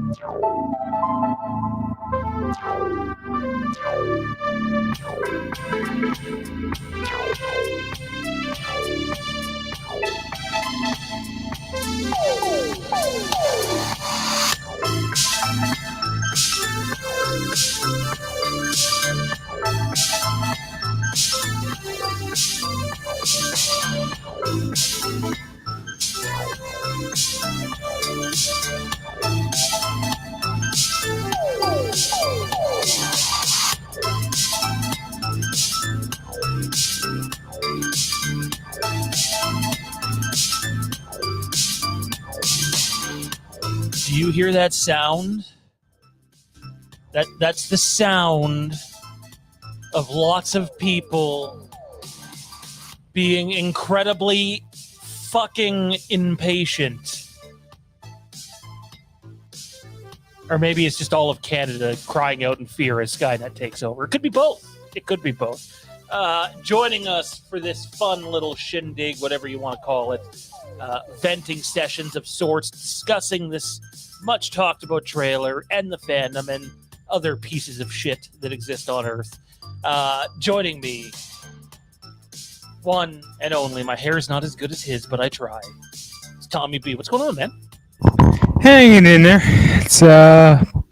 Do you hear that sound? That's the sound of lots of people being incredibly fucking impatient. Or maybe it's just all of Canada crying out in fear as Skynet takes over. It could be both. It could be both. Joining us for this fun little shindig, whatever you want to call it, venting sessions of sorts, discussing this much talked about trailer and the fandom and other pieces of shit that exist on Earth. Joining me, one and only, my hair's not as good as his, but I try. It's Tommy B. What's going on, man? Hanging in there. It's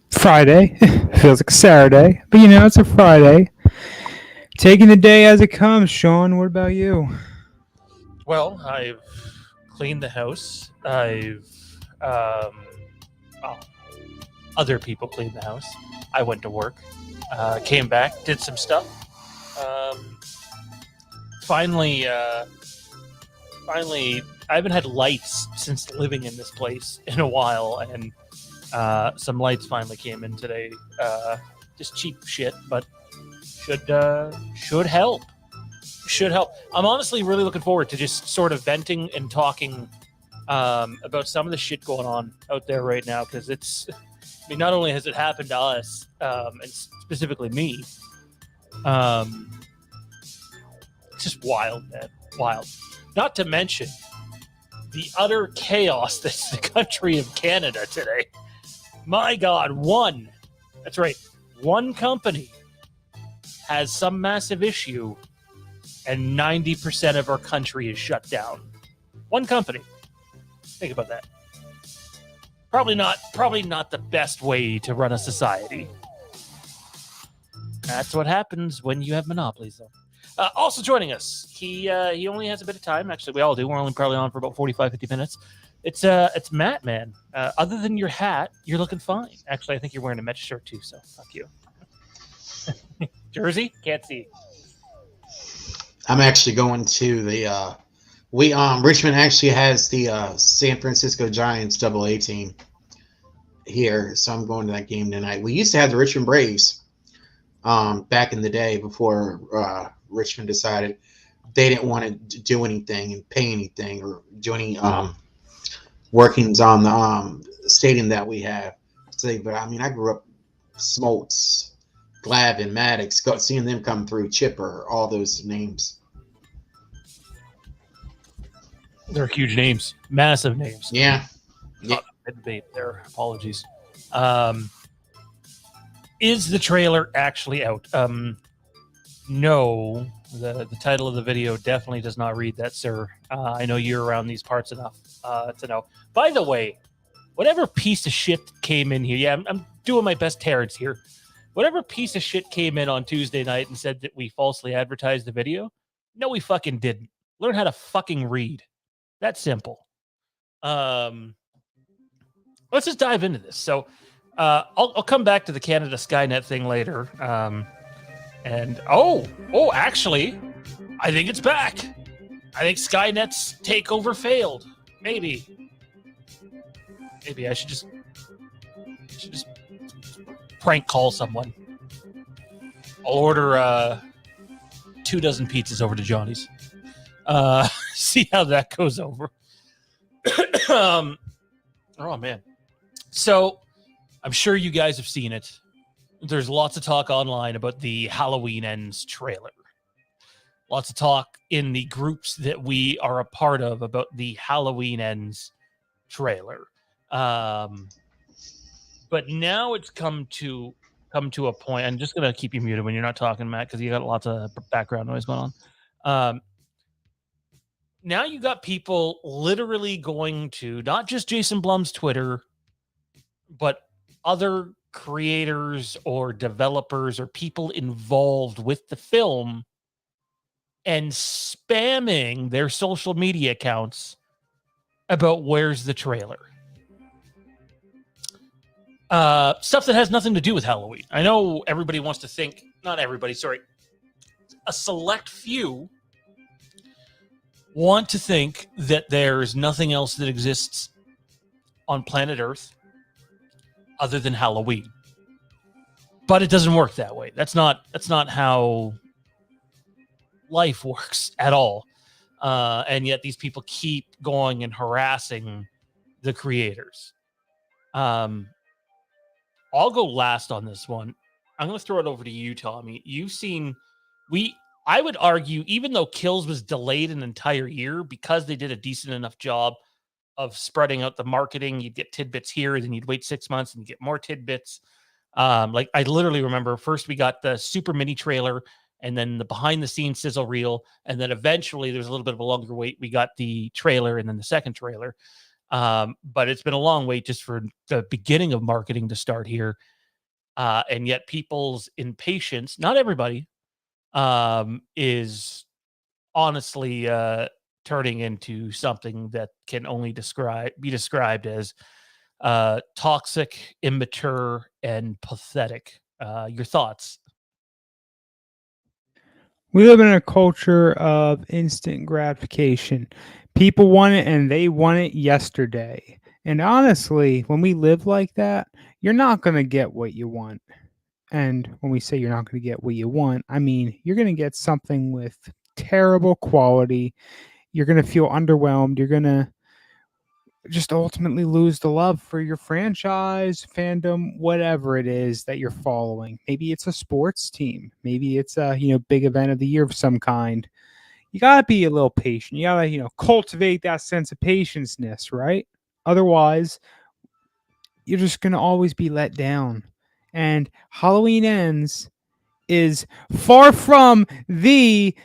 Friday. Feels like a Saturday, but it's a Friday. Taking the day as it comes. Sean, what about you? Well, I've cleaned the house. Other people cleaned the house. I went to work, came back, did some stuff. Finally, I haven't had lights since living in this place in a while, and some lights finally came in today. Just cheap shit, but should help. Should help. I'm honestly really looking forward to just sort of venting and talking about some of the shit going on out there right now, because it's. I mean, not only has it happened to us, and specifically me, it's just wild, man. Wild. Not to mention the utter chaos that's the country of Canada today. My God, that's right, one company has some massive issue and 90% of our country is shut down. One company. Think about that. Probably not the best way to run a society. That's what happens when you have monopolies, though. Also joining us, he only has a bit of time. Actually, we all do. We're only probably on for about 45, 50 minutes. It's Matt, man. Other than your hat, you're looking fine. Actually, I think you're wearing a Mets shirt too, so fuck you. Jersey? Can't see. I'm actually going to the Richmond actually has the San Francisco Giants AA team here, so I'm going to that game tonight. We used to have the Richmond Braves back in the day before Richmond decided they didn't want to do anything and pay anything or do any workings on the stadium that we have. But I mean, I grew up Smoltz, Glavin, Maddox, seeing them come through, Chipper, all those names. They're huge names, massive names. Yeah. Their apologies. Is the trailer actually out? No. The title of the video definitely does not read that, sir. I know you're around these parts enough to know. By the way, whatever piece of shit came in here, yeah, I'm doing my best Terrence here. Whatever piece of shit came in on Tuesday night and said that we falsely advertised the video, no, we fucking didn't. Learn how to fucking read. That's simple. Let's just dive into this. So I'll come back to the Canada Skynet thing later. Actually, I think it's back. I think Skynet's takeover failed. Maybe I should just prank call someone. I'll order 2 dozen pizzas over to Johnny's. See how that goes over. Oh man. So I'm sure you guys have seen it. There's lots of talk online about the Halloween Ends trailer. Lots of talk in the groups that we are a part of about the Halloween Ends trailer. But now it's come to a point. I'm just gonna keep you muted when you're not talking, Matt, because you got lots of background noise going on. Now you got people literally going to not just Jason Blum's Twitter, but other creators or developers or people involved with the film and spamming their social media accounts about where's the trailer. Stuff that has nothing to do with Halloween. I know everybody wants to think, not everybody, sorry, a select few want to think that there's nothing else that exists on planet Earth other than Halloween. But it doesn't work that way. That's not how life works at all. And yet these people keep going and harassing the creators. I'll go last on this one. I'm going to throw it over to you, Tommy. You've seen I would argue, even though Kills was delayed an entire year, because they did a decent enough job of spreading out the marketing, you'd get tidbits here, then you'd wait 6 months and you get more tidbits. Like I literally remember first we got the super mini trailer and then the behind the scenes sizzle reel. And then eventually there's a little bit of a longer wait. We got the trailer and then the second trailer. But it's been a long wait just for the beginning of marketing to start here. And yet people's impatience, not everybody, is honestly turning into something that can only be described as toxic, immature, and pathetic. Your thoughts? We live in a culture of instant gratification. People want it and they want it yesterday. And honestly, when we live like that, you're not going to get what you want. And when we say you're not going to get what you want, I mean, you're going to get something with terrible quality. You're going to feel underwhelmed. You're going to just ultimately lose the love for your franchise, fandom, whatever it is that you're following. Maybe it's a sports team. Maybe it's a, big event of the year of some kind. You got to be a little patient. You got to, cultivate that sense of patience-ness, right? Otherwise, you're just going to always be let down. And Halloween Ends is far from the,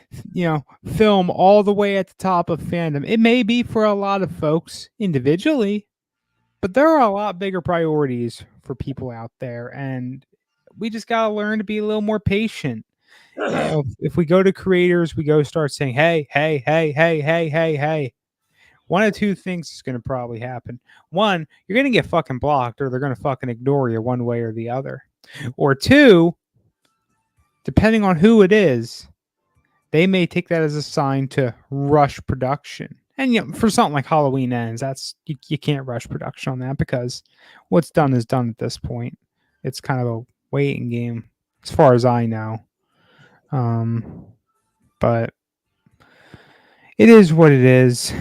film all the way at the top of fandom. It may be for a lot of folks individually, but there are a lot bigger priorities for people out there. And we just got to learn to be a little more patient. If we go to creators, we go start saying, hey, one of two things is going to probably happen. One, you're going to get fucking blocked, or they're going to fucking ignore you one way or the other. Or two, depending on who it is, they may take that as a sign to rush production. And for something like Halloween Ends, that's you can't rush production on that, because what's done is done at this point. It's kind of a waiting game, as far as I know. But it is what it is.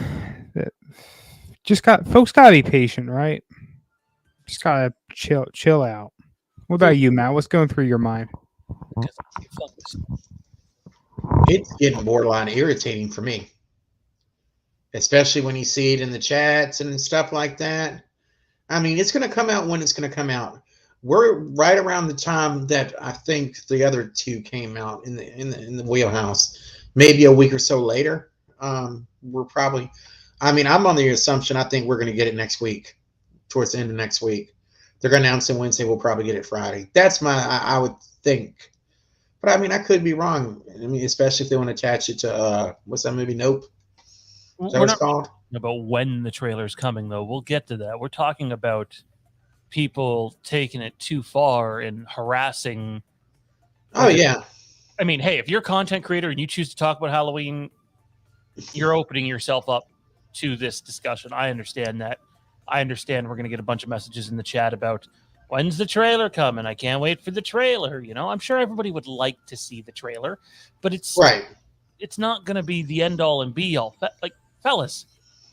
Folks gotta be patient, right? Just gotta chill out. What about you, Matt? What's going through your mind? It's getting borderline irritating for me, especially when you see it in the chats and stuff like that. I mean, it's going to come out when it's going to come out. We're right around the time that I think the other two came out in the wheelhouse, maybe a week or so later. We're probably, I'm on the assumption I think we're going to get it next week, towards the end of next week. They're going to announce it Wednesday. We'll probably get it Friday. That's I would think. But I could be wrong. Especially if they want to attach it to what's that movie? Nope. Is that what it's called? About when the trailer's coming, though. We'll get to that. We're talking about people taking it too far and harassing. Oh, yeah. Hey, if you're a content creator and you choose to talk about Halloween, you're opening yourself up to this discussion. I understand that. I understand we're going to get a bunch of messages in the chat about when's the trailer coming? I can't wait for the trailer. I'm sure everybody would like to see the trailer, but it's right. It's not going to be the end all and be all. Fellas,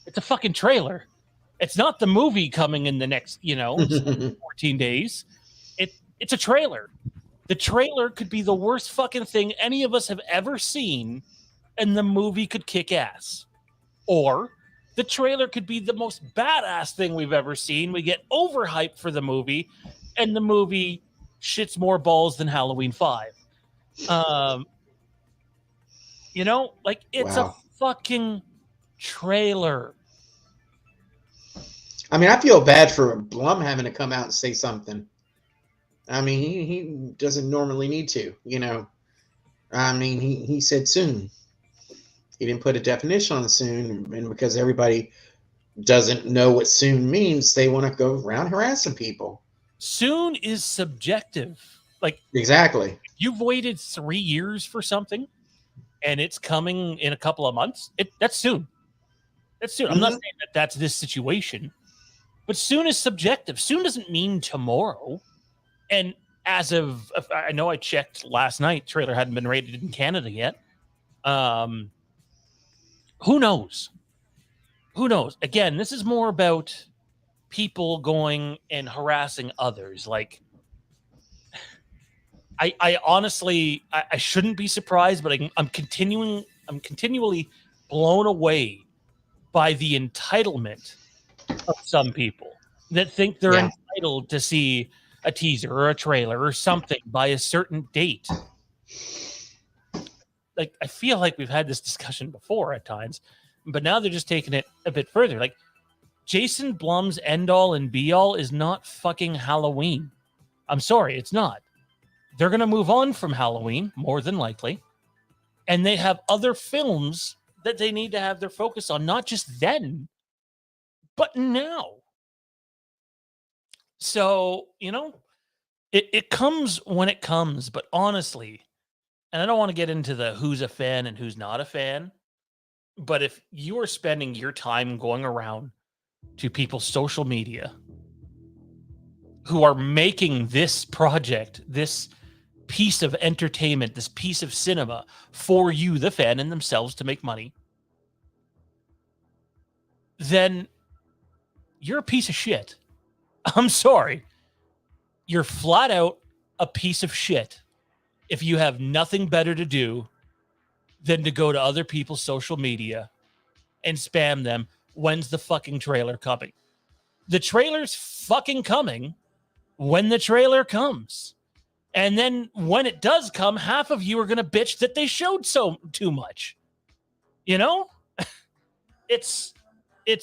it's a fucking trailer. It's not the movie coming in the next, 14 days. It's a trailer. The trailer could be the worst fucking thing any of us have ever seen, and the movie could kick ass. Or the trailer could be the most badass thing we've ever seen. We get overhyped for the movie, and the movie shits more balls than Halloween 5. You know, like it's Wow. a fucking trailer. I mean, I feel bad for Blum having to come out and say something. I mean, he doesn't normally need to, you know. I mean, he said soon. He didn't put a definition on soon, and because everybody doesn't know what soon means, they want to go around harassing people. Soon is subjective. Like, Exactly. you've waited 3 years for something, and it's coming in a couple of months. That's soon. That's soon. I'm not saying that that's this situation, but soon is subjective. Soon doesn't mean tomorrow. And as of, I know I checked last night, trailer hadn't been rated in Canada yet. Who knows? Who knows? Again, this is more about people going and harassing others. Like, I honestly, I shouldn't be surprised, but I'm continually blown away by the entitlement of some people that think they're entitled to see a teaser or a trailer or something by a certain date. Like, I feel like we've had this discussion before at times, but now they're just taking it a bit further. Like, Jason Blum's end all and be all is not fucking Halloween. I'm sorry, it's not. They're going to move on from Halloween, more than likely. And they have other films that they need to have their focus on, not just then, but now. So, you know, it comes when it comes, but honestly, and I don't want to get into the who's a fan and who's not a fan, but if you are spending your time going around to people's social media who are making this project, this piece of entertainment, this piece of cinema for you, the fan, and themselves to make money, then you're a piece of shit. I'm sorry. You're flat out a piece of shit if you have nothing better to do than to go to other people's social media and spam them. When's the fucking trailer coming? The trailer's fucking coming when the trailer comes. And then when it does come, half of you are going to bitch that they showed too much. You know? It's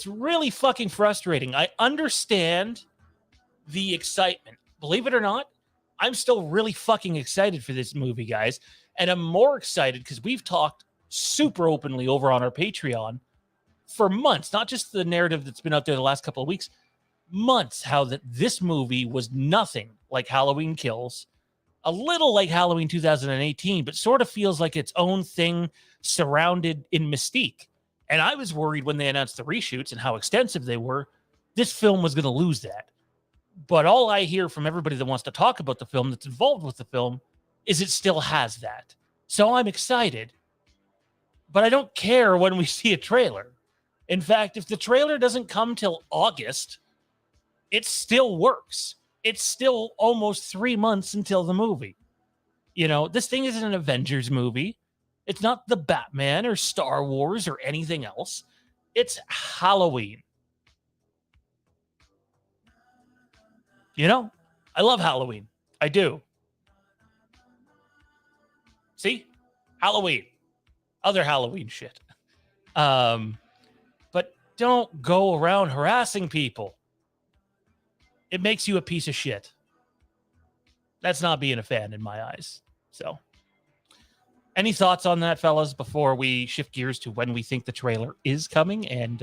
really fucking frustrating. I understand the excitement. Believe it or not, I'm still really fucking excited for this movie, guys. And I'm more excited because we've talked super openly over on our Patreon for months, not just the narrative that's been out there the last couple of weeks, months, how that this movie was nothing like Halloween Kills, a little like Halloween 2018, but sort of feels like its own thing surrounded in mystique. And I was worried when they announced the reshoots and how extensive they were, this film was going to lose that. But all I hear from everybody that wants to talk about the film, that's involved with the film, is it still has that. So I'm excited. But I don't care when we see a trailer. In fact, if the trailer doesn't come till August, it still works. It's still almost 3 months until the movie. You know, this thing isn't an Avengers movie. It's not the Batman or Star Wars or anything else. It's Halloween. You know, I love Halloween. I do. See? Halloween. Other Halloween shit. But don't go around harassing people. It makes you a piece of shit. That's not being a fan in my eyes. So, any thoughts on that, fellas, before we shift gears to when we think the trailer is coming? And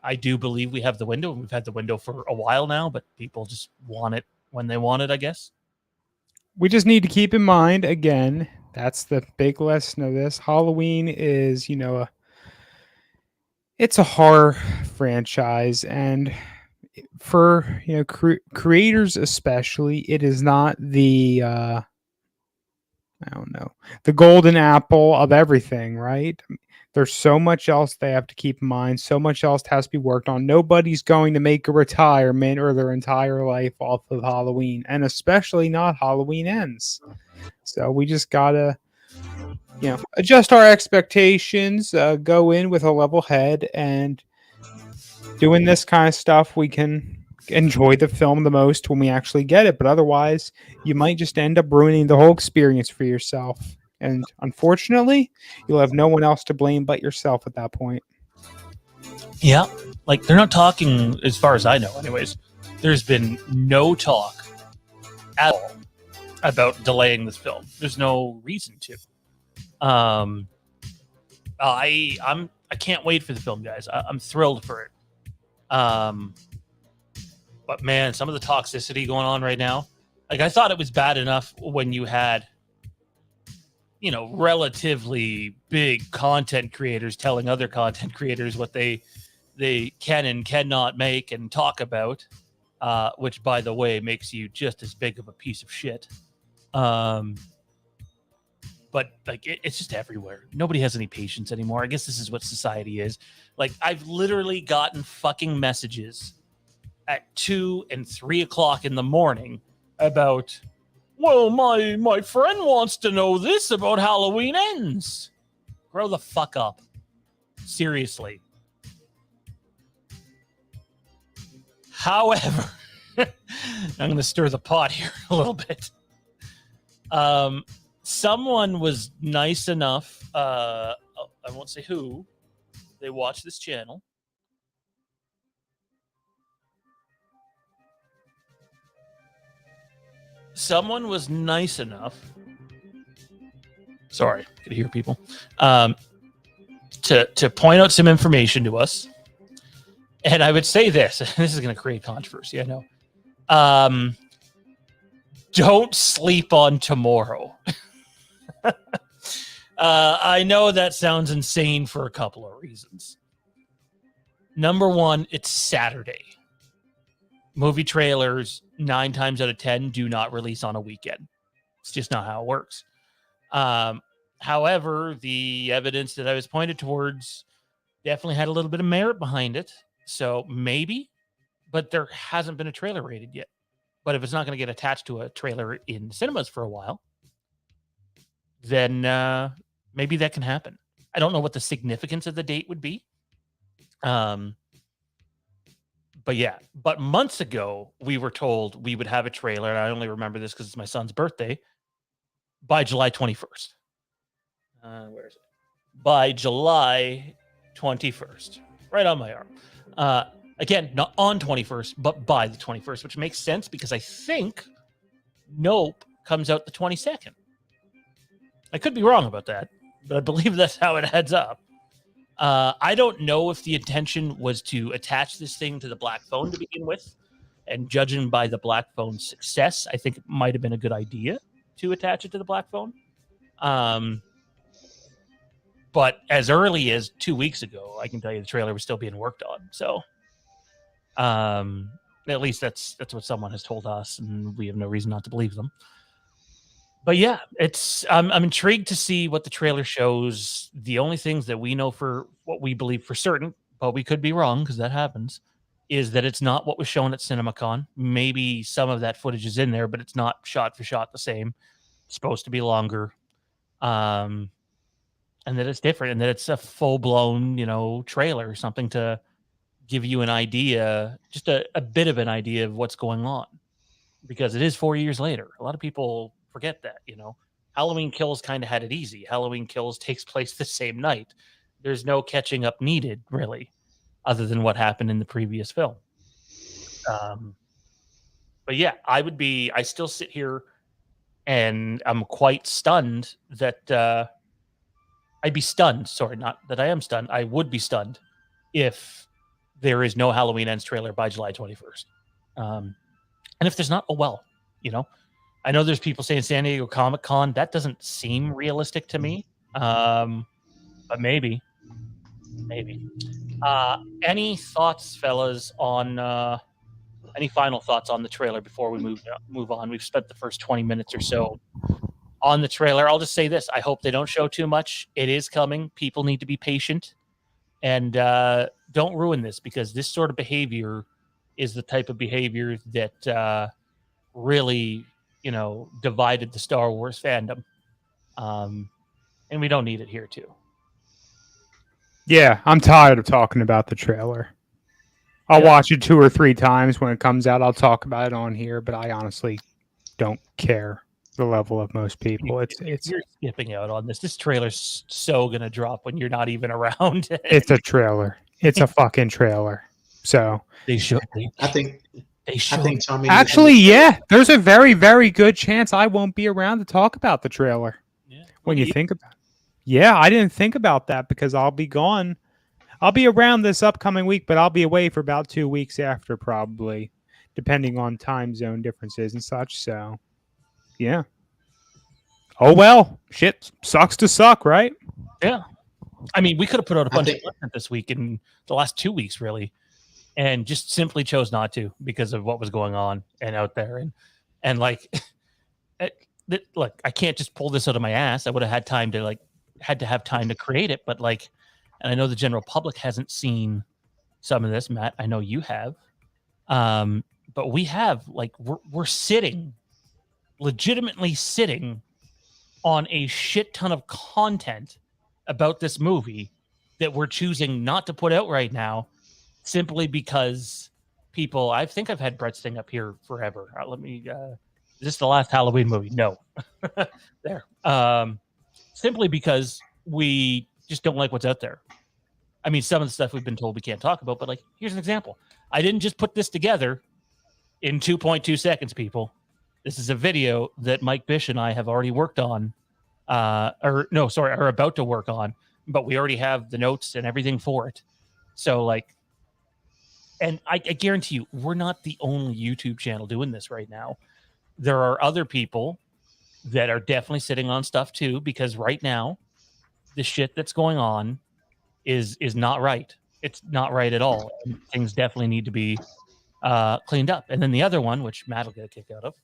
I do believe we have the window. We've had the window for a while now, but people just want it when they want it, I guess. We just need to keep in mind, again, that's the big lesson of this. Halloween is, you know, it's a horror franchise, and for, you know, creators especially, it is not the I don't know, the golden apple of everything, right? There's so much else they have to keep in mind. So much else has to be worked on. Nobody's going to make a retirement or their entire life off of Halloween, and especially not Halloween Ends. So we just gotta, you know, adjust our expectations, go in with a level head, and doing this kind of stuff, we can enjoy the film the most when we actually get it. But otherwise, you might just end up ruining the whole experience for yourself. And unfortunately, you'll have no one else to blame but yourself at that point. Yeah, like they're not talking, as far as I know, anyways. There's been no talk at all about delaying this film. There's no reason to. I can't wait for the film, guys. I'm thrilled for it. But man, some of the toxicity going on right now. Like, I thought it was bad enough when you had, relatively big content creators telling other content creators what they can and cannot make and talk about, which, by the way, makes you just as big of a piece of shit. But like, it's just everywhere. Nobody has any patience anymore. I guess this is what society is. Like, I've literally gotten fucking messages at 2 and 3 o'clock in the morning about, well, my friend wants to know this about Halloween Ends. Grow the fuck up. Seriously. However, I'm going to stir the pot here a little bit. Someone was nice enough, I won't say who, they watch this channel. Someone was nice enough. Sorry, I could hear people. To point out some information to us. And I would say this. This is going to create controversy, I know. Don't sleep on tomorrow. I know that sounds insane for a couple of reasons. Number one, it's Saturday. Movie trailers, 9 times out of 10, do not release on a weekend. It's just not how it works. However, the evidence that I was pointed towards definitely had a little bit of merit behind it. So maybe, but there hasn't been a trailer rated yet. But if it's not going to get attached to a trailer in cinemas for a while, then maybe that can happen. I don't know what the significance of the date would be. But yeah, but months ago, we were told we would have a trailer, and I only remember this because it's my son's birthday, by July 21st. Where is it? By July 21st. Right on my arm. Again, not on 21st, but by the 21st, which makes sense because I think Nope comes out the 22nd. I could be wrong about that, but I believe that's how it adds up. I don't know if the intention was to attach this thing to the Black Phone to begin with, and judging by the Black Phone's success, I think it might have been a good idea to attach it to the Black Phone. But as early as 2 weeks ago, I can tell you the trailer was still being worked on. So, at least that's what someone has told us, and we have no reason not to believe them. But yeah, I'm intrigued to see what the trailer shows. The only things that we know for what we believe for certain, but we could be wrong because that happens, is that it's not what was shown at CinemaCon. Maybe some of that footage is in there, but it's not shot for shot the same. It's supposed to be longer. And that it's different, and that it's a full-blown, trailer or something to give you an idea, just a bit of an idea of what's going on. Because it is 4 years later. A lot of people forget that, Halloween Kills kind of had it easy. Halloween Kills takes place the same night. There's no catching up needed, really, other than what happened in the previous film. But yeah, I still sit here and I'm quite stunned that I'd be stunned. Sorry, not that I am stunned. I would be stunned if there is no Halloween Ends trailer by July 21st. And if there's not, oh well, I know there's people saying San Diego Comic-Con. That doesn't seem realistic to me. But maybe. Any thoughts, fellas, on any final thoughts on the trailer before we move on? We've spent the first 20 minutes or so on the trailer. I'll just say this. I hope they don't show too much. It is coming. People need to be patient. And don't ruin this, because this sort of behavior is the type of behavior that really, divided the Star Wars fandom. And we don't need it here, too. Yeah, I'm tired of talking about the trailer. I'll Yeah. watch it 2 or 3 times when it comes out. I'll talk about it on here, but I honestly don't care the level of most people. You're skipping out on this. This trailer's so gonna drop when you're not even around. It's a trailer. It's a fucking trailer. So They should. I think They should. Tommy. actually, yeah, there's a very, very good chance I won't be around to talk about the trailer. Yeah. When you think about it. Yeah, I didn't think about that because I'll be gone. I'll be around this upcoming week, but I'll be away for about 2 weeks after, probably, depending on time zone differences and such. So, yeah. Oh, well. Shit sucks to suck, right? Yeah. I mean, we could have put out a bunch of content this week in the last 2 weeks, really, and just simply chose not to because of what was going on and out there. And like, look, I can't just pull this out of my ass. I would have had time to had to have time to create it, but and I know the general public hasn't seen some of this, Matt. I know you have, but we have. We're sitting, legitimately sitting, on a shit ton of content about this movie that we're choosing not to put out right now, simply because people. I think I've had Brett's thing up here forever. Let me. Is this the last Halloween movie? No. There. Simply because we just don't like what's out there. I mean, some of the stuff we've been told we can't talk about, but here's an example. I didn't just put this together in 2.2 seconds, people. This is a video that Mike Bish and I have already worked on, are about to work on, but we already have the notes and everything for it. So and I guarantee you, we're not the only YouTube channel doing this right now. There are other people that are definitely sitting on stuff too, because right now, the shit that's going on is not right. It's not right at all. Things definitely need to be cleaned up. And then the other one, which Matt will get a kick out of.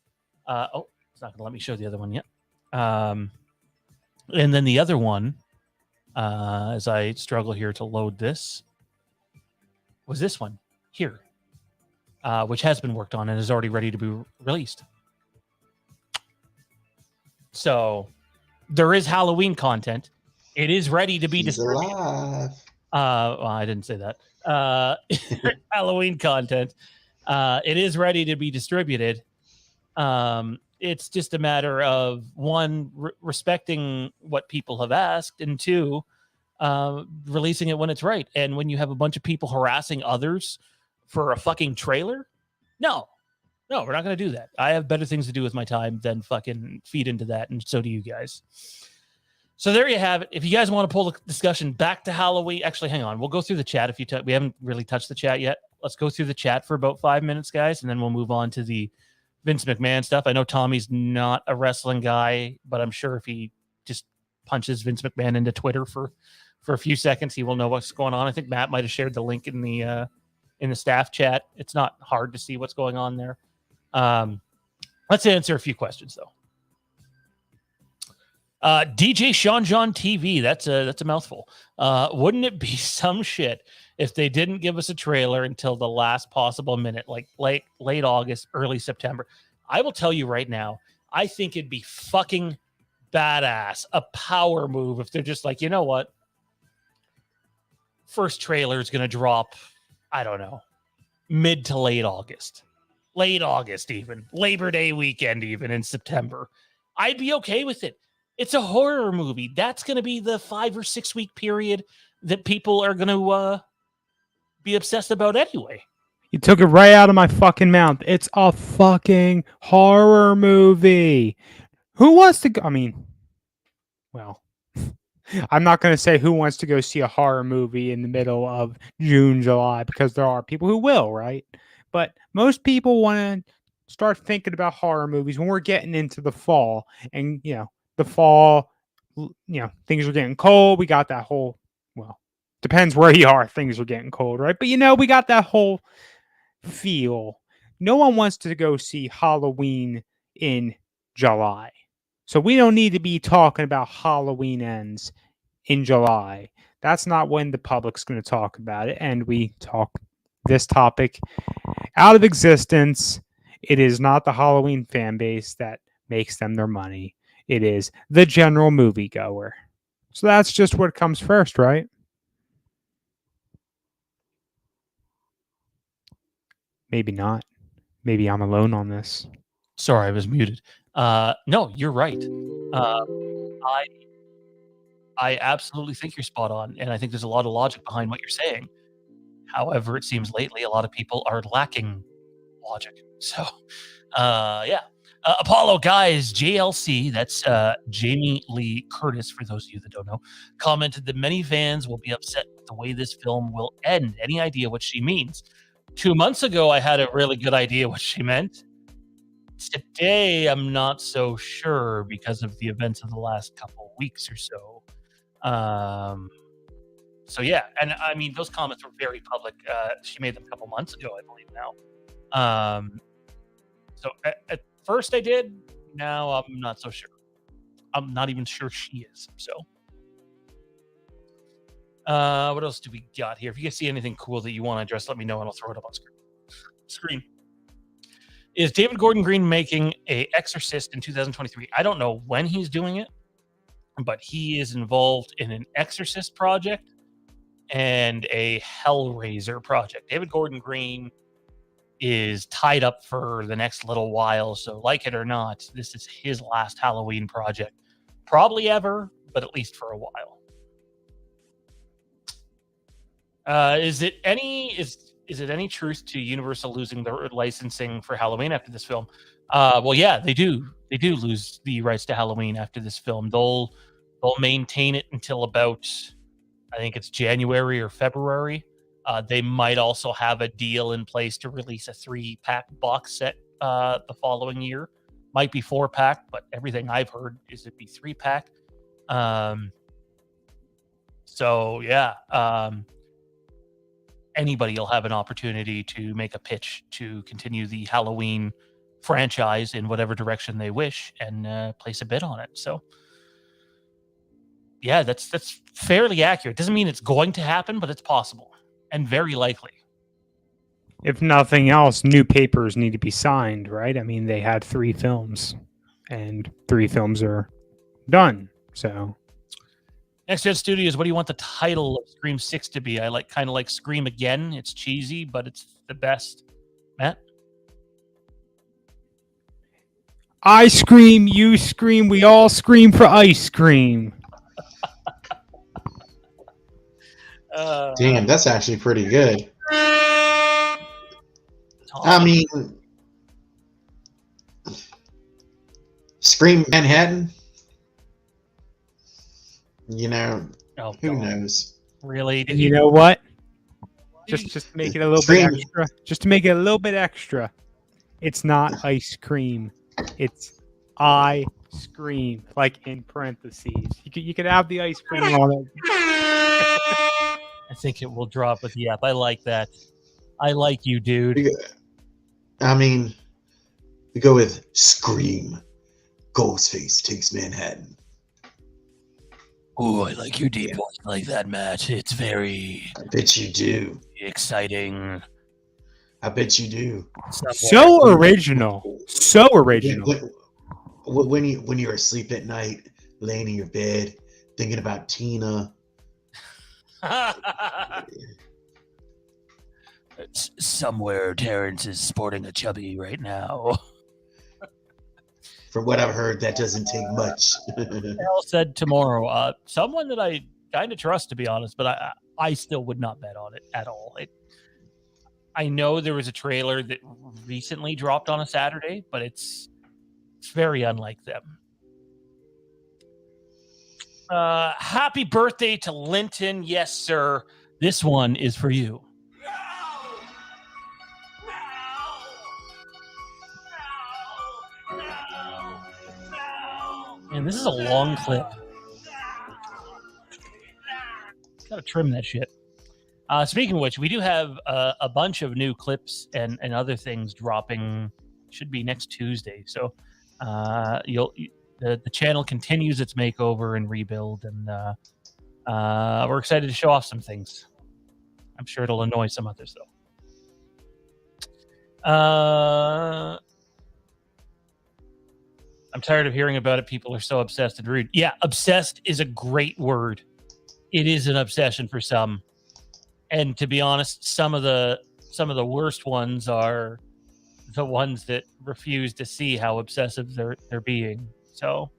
It's not going to let me show the other one yet. And then the other one, as I struggle here to load this, was this one here, which has been worked on and is already ready to be released. So there is Halloween content. It is ready to be distributed. Alive. Well, I didn't say that. Halloween content. It is ready to be distributed. It's just a matter of one, respecting what people have asked, and two, releasing it when it's right. And when you have a bunch of people harassing others for a fucking trailer, no, we're not going to do that. I have better things to do with my time than fucking feed into that, and so do you guys. So there you have it. If you guys want to pull the discussion back to Halloween, actually, hang on. We'll go through the chat. We haven't really touched the chat yet. Let's go through the chat for about 5 minutes, guys, and then we'll move on to the Vince McMahon stuff. I know Tommy's not a wrestling guy, but I'm sure if he just punches Vince McMahon into Twitter for a few seconds, he will know what's going on. I think Matt might have shared the link in the staff chat. It's not hard to see what's going on there. Let's answer a few questions though. DJ Sean John TV, that's a mouthful. Wouldn't it be some shit if they didn't give us a trailer until the last possible minute, like late August, early September? I will tell you right now, I think it'd be fucking badass, a power move if they're just like, you know what? First trailer is going to drop, I don't know, mid to late August. Late August even. Labor Day weekend even in September. I'd be okay with it. It's a horror movie. That's going to be the 5 or 6 week period that people are going to be obsessed about anyway. You took it right out of my fucking mouth. It's a fucking horror movie. Who wants to go? I mean, well, I'm not going to say who wants to go see a horror movie in the middle of June, July, because there are people who will, right? But most people want to start thinking about horror movies when we're getting into the fall. And, the fall, things are getting cold. We got that whole, well, depends where you are, things are getting cold, right? But, we got that whole feel. No one wants to go see Halloween in July. So we don't need to be talking about Halloween ends in July. That's not when the public's going to talk about it. And we talk this topic out of existence. It is not the Halloween fan base that makes them their money. It is the general moviegoer. So that's just what comes first, right? Maybe not. Maybe I'm alone on this. Sorry, I was muted. No, you're right. I absolutely think you're spot on, and I think there's a lot of logic behind what you're saying. However, it seems lately a lot of people are lacking logic. So, yeah. Apollo guys, JLC, that's Jamie Lee Curtis, for those of you that don't know, commented that many fans will be upset with the way this film will end. Any idea what she means? 2 months ago, I had a really good idea what she meant. Today, I'm not so sure because of the events of the last couple of weeks or so. So yeah, and I mean those comments were very public. She made them a couple months ago, I believe now. So at first I did. Now I'm not so sure. I'm not even sure she is. So, what else do we got here? If you guys see anything cool that you want to address, let me know and I'll throw it up on screen. Is David Gordon Green making a Exorcist in 2023? I don't know when he's doing it, but he is involved in an Exorcist project and a Hellraiser project. David Gordon Green is tied up for the next little while, so like it or not, this is his last Halloween project. Probably ever, but at least for a while. Is it any truth to Universal losing the licensing for Halloween after this film? Well, yeah, they do. They do lose the rights to Halloween after this film. They'll maintain it until about, I think it's January or February. They might also have a deal in place to release a 3-pack box set the following year. Might be 4-pack, but everything I've heard is it'd be 3-pack. So yeah, anybody will have an opportunity to make a pitch to continue the Halloween franchise in whatever direction they wish and place a bid on it. So yeah, that's fairly accurate. Doesn't mean it's going to happen, but it's possible and very likely. If nothing else, new papers need to be signed, right? I mean, they had 3 films, and 3 films are done. So, Next Gen Studios, what do you want the title of Scream 6 to be? I kind of like Scream Again. It's cheesy, but it's the best. Matt? I scream, you scream, we all scream for ice cream. Damn, that's actually pretty good. I mean, Scream Manhattan. You know, who knows? Really? You know what? Just make it a little bit extra. Just to make it a little bit extra. It's not ice cream. It's I scream, like in parentheses. You could have the ice cream on it. I think it will drop with the app. I like that. I like you, dude. I mean, we go with Scream. Ghostface takes Manhattan. Oh, I like your deep voice like that, Matt. It's very... I bet you do. Exciting. I bet you do. So original. So original. When you're asleep at night, laying in your bed, thinking about Tina. Somewhere Terrence is sporting a chubby right now. From what I've heard, that doesn't take much. Al said tomorrow. Someone that I kind of trust, to be honest, but I still would not bet on it at all. I know there was a trailer that recently dropped on a Saturday, but it's very unlike them. Happy birthday to Linton. Yes, sir. This one is for you. And this is a long clip. Gotta trim that shit. Speaking of which, we do have a bunch of new clips and other things dropping. Should be next Tuesday. So the channel continues its makeover and rebuild, and we're excited to show off some things. I'm sure it'll annoy some others though. I'm tired of hearing about it. People are so obsessed and rude. Yeah, obsessed is a great word. It is an obsession for some. And to be honest, some of the some of the worst ones are the ones that refuse to see how obsessive they're being. So,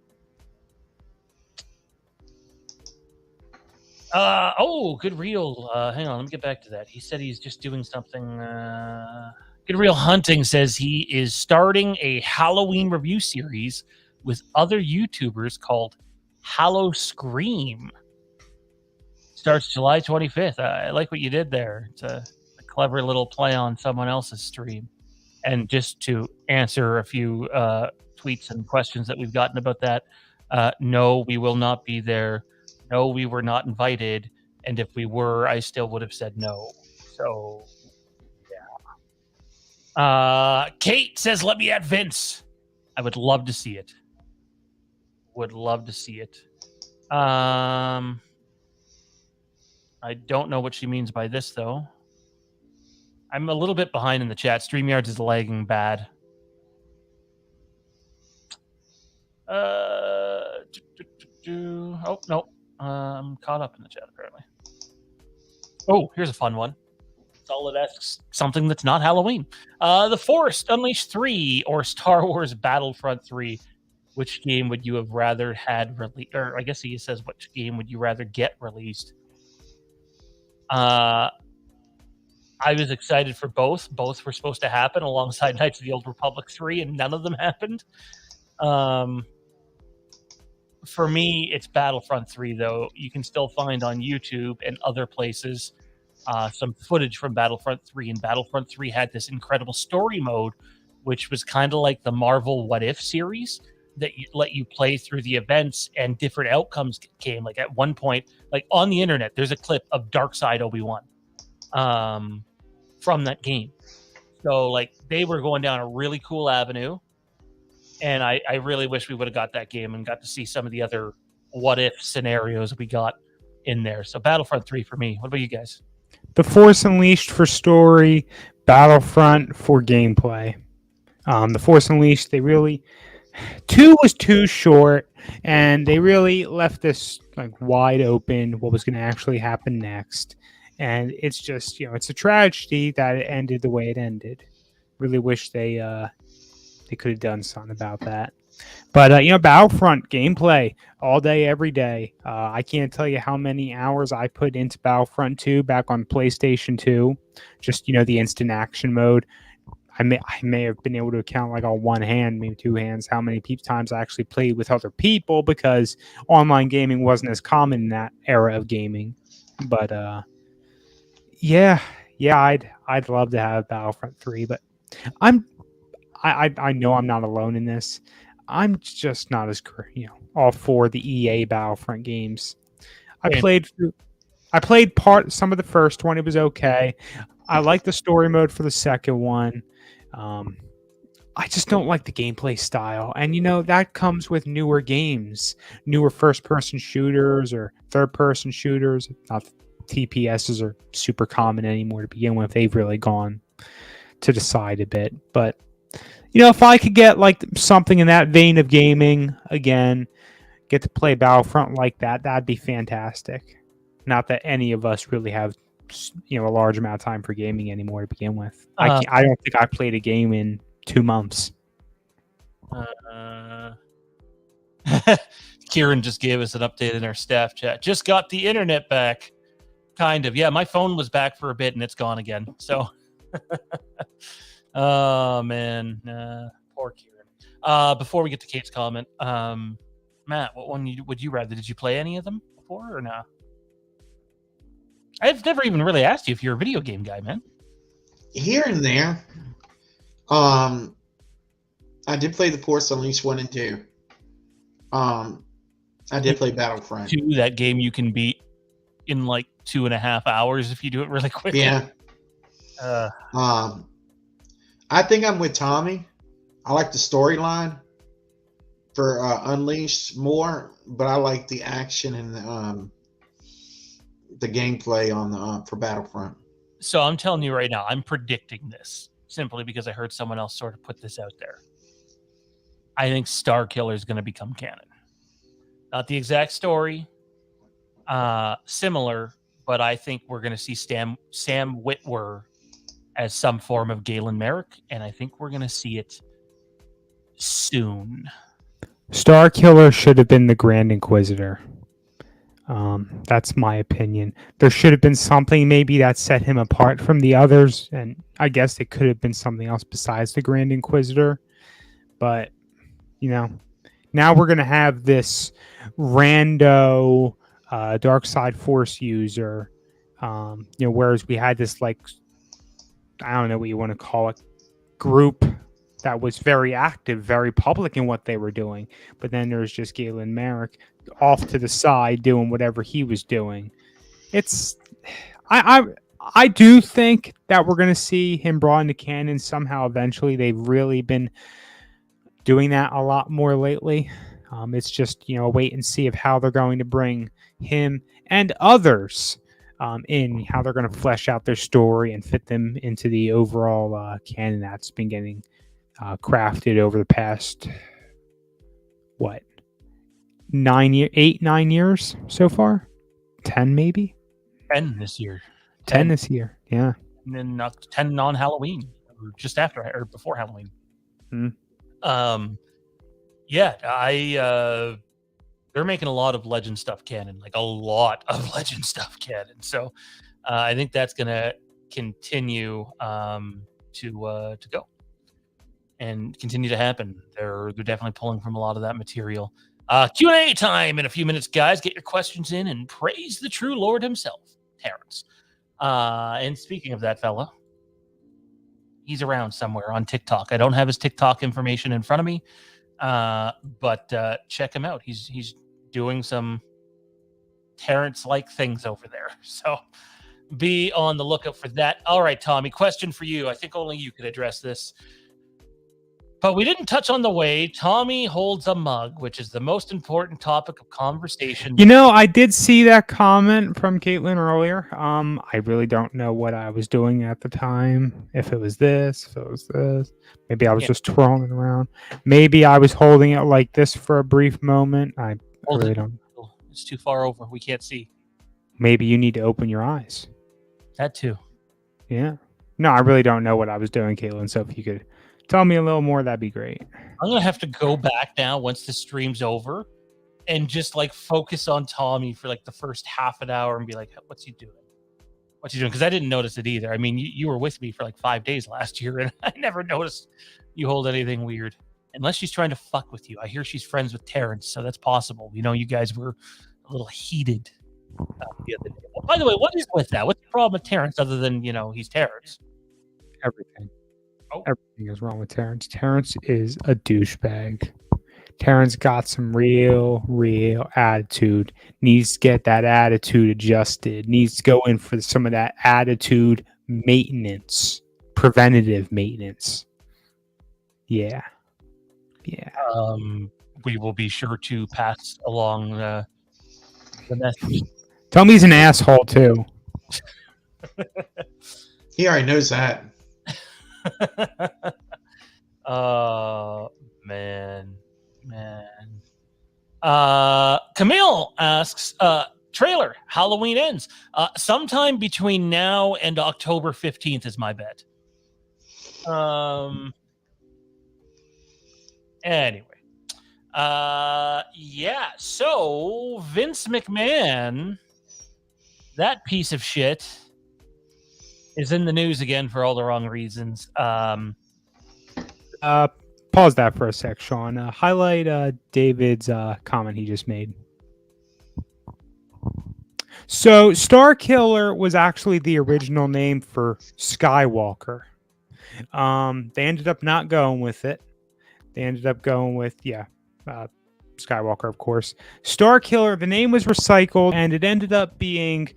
good reel. Hang on, let me get back to that. He said he's just doing something. Good Real Hunting says he is starting a Halloween review series with other YouTubers called Hallow Scream. Starts July 25th. I like what you did there. It's a clever little play on someone else's stream. And just to answer a few tweets and questions that we've gotten about that, no, we will not be there. No, we were not invited. And if we were, I still would have said no. So, yeah. Kate says, let me at Vince. I would love to see it. Would love to see it. I don't know what she means by this, though. I'm a little bit behind in the chat. StreamYards is lagging bad. Oh, no. I'm caught up in the chat, apparently. Oh, here's a fun one. Solid asks something that's not Halloween. The Force Unleashed 3 or Star Wars Battlefront 3. Which game would you have rather had released? Or I guess he says, which game would you rather get released? I was excited for both. Both were supposed to happen alongside Knights of the Old Republic 3, and none of them happened. For me, it's Battlefront 3, though. You can still find on YouTube and other places some footage from Battlefront 3, and Battlefront 3 had this incredible story mode, which was kind of like the Marvel What If series that let you play through the events, and different outcomes came. Like at one point, like on the internet, there's a clip of Darkseid Obi-Wan from that game. So like they were going down a really cool avenue, and I really wish we would have got that game and got to see some of the other what if scenarios we got in there. So Battlefront 3 for me. What about you guys? The Force Unleashed for story, Battlefront for gameplay. The Force Unleashed, 2 was too short, and they really left this like wide open what was going to actually happen next. And it's just, it's a tragedy that it ended the way it ended. Really wish they could have done something about that. But Battlefront gameplay all day, every day. I can't tell you how many hours I put into Battlefront 2 back on PlayStation 2. Just the instant action mode. I may have been able to count like on one hand, maybe two hands, how many times I actually played with other people, because online gaming wasn't as common in that era of gaming. But yeah, I'd love to have Battlefront 3, but I know I'm not alone in this. I'm just not as all for the EA Battlefront games. I played some of the first one. It was okay. I like the story mode for the second one. I just don't like the gameplay style, and that comes with newer games, newer first-person shooters or third-person shooters. Not that TPSs are super common anymore to begin with; they've really gone to the side a bit. But if I could get like something in that vein of gaming again, get to play Battlefront like that, that'd be fantastic. Not that any of us really have a large amount of time for gaming anymore to begin with. I don't think I played a game in 2 months. Kieran just gave us an update in our staff chat. Just got the internet back. Kind of. Yeah, my phone was back for a bit and it's gone again. So, oh man, poor Kieran. Before we get to Kate's comment, Matt, what one would you rather? Did you play any of them before or not? I've never even really asked you if you're a video game guy, man. Here and there. I did play The Force Unleashed 1 and 2. I did play Battlefront 2, that game you can beat in like 2.5 hours if you do it really quick. Yeah. I think I'm with Tommy. I like the storyline for Unleashed more, but I like the action and the gameplay on for Battlefront. So I'm telling you right now, I'm predicting this simply because I heard someone else sort of put this out there. I think Starkiller is going to become canon. Not the exact story, similar, but I think we're going to see Sam Witwer as some form of Galen Merrick, and I think we're going to see it soon. Star Killer should have been the Grand Inquisitor. That's my opinion. There should have been something maybe that set him apart from the others, and I guess it could have been something else besides the Grand Inquisitor. But, now we're going to have this rando dark side force user, whereas we had this, like, I don't know what you want to call it, group that was very active, very public in what they were doing. But then there's just Galen Merrick off to the side doing whatever he was doing. I do think that we're going to see him brought into canon somehow eventually. They've really been doing that a lot more lately. It's just, a wait and see of how they're going to bring him and others in, how they're going to flesh out their story and fit them into the overall canon that's been getting crafted over the past 9 years so far, 10 maybe, 10 this year, 10 this year, yeah, and then 10 on Halloween or just after or before Halloween. They're making a lot of Legend stuff canon, like a lot of Legend stuff canon. So I think that's gonna continue to go and continue to happen. They're definitely pulling from a lot of that material. Q&A time in a few minutes, guys. Get your questions in and praise the true Lord himself, Terrence. And speaking of that fella, he's around somewhere on TikTok. I don't have his TikTok information in front of me, but check him out. He's doing some Terrence-like things over there. So be on the lookout for that. All right, Tommy, question for you. I think only you could address this. But we didn't touch on the way Tommy holds a mug, which is the most important topic of conversation. I did see that comment from Caitlin earlier. I really don't know what I was doing at the time. If it was this, if it was this. Maybe I was just twirling it around. Maybe I was holding it like this for a brief moment. I really don't. It's too far over. We can't see. Maybe you need to open your eyes. That too. Yeah. No, I really don't know what I was doing, Caitlin. So if you could tell me a little more, that'd be great. I'm going to have to go back now once the stream's over and just focus on Tommy for the first half an hour and be like, what's he doing? What's he doing? Because I didn't notice it either. I mean, you were with me for 5 days last year and I never noticed you hold anything weird. Unless she's trying to fuck with you. I hear she's friends with Terrence, so that's possible. You guys were a little heated the other day. Well, by the way, what is with that? What's the problem with Terrence other than, he's Terrence? Everything. Oh. Everything is wrong with Terrence. Terrence is a douchebag. Terrence got some real attitude. Needs to get that attitude adjusted. Needs to go in for some of that attitude maintenance. Preventative maintenance. Yeah. We will be sure to pass along the message. Tell me he's an asshole too. He already knows that. Man. Camille asks, trailer, Halloween ends. Sometime between now and October 15th is my bet. Anyway. So Vince McMahon, that piece of shit, is in the news again for all the wrong reasons. Pause that for a sec, Sean. Highlight David's comment he just made. So Star Killer was actually the original name for Skywalker. They ended up not going with it. They ended up going with, Skywalker, of course. Star Killer, the name was recycled, and it ended up being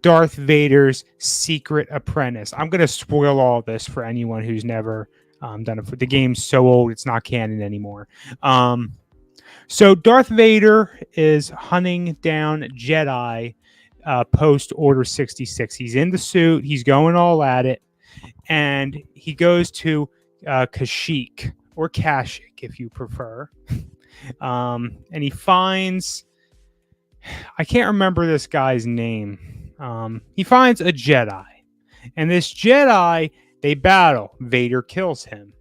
Darth Vader's secret apprentice. I'm going to spoil all this for anyone who's never done it. The game's so old, it's not canon anymore. So Darth Vader is hunting down Jedi post Order 66. He's in the suit. He's going all at it. And he goes to Kashyyyk, or Kashyyyk, if you prefer. And he finds... I can't remember this guy's name. He finds a Jedi. And this Jedi They battle. Vader kills him.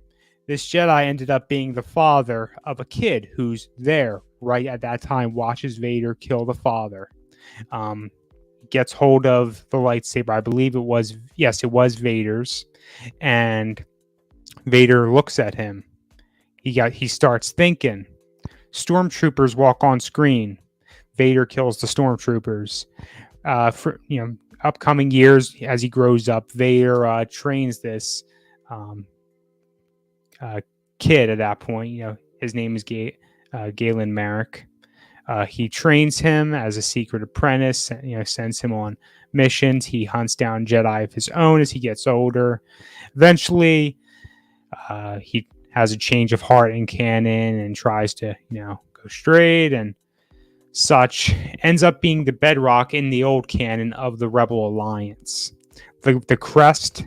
This Jedi ended up being the father of a kid who's there right at that time, watches Vader kill the father. Gets hold of the lightsaber. I believe it was Vader's, and Vader looks at him. He starts thinking. Stormtroopers walk on screen. Vader kills the stormtroopers. For upcoming years, as he grows up, Vader trains this kid at that point. His name is Galen Marek. He trains him as a secret apprentice. Sends him on missions. He hunts down Jedi of his own as he gets older. Eventually, he has a change of heart in canon and tries to go straight and such. Ends up being the bedrock in the old canon of the Rebel Alliance. The crest,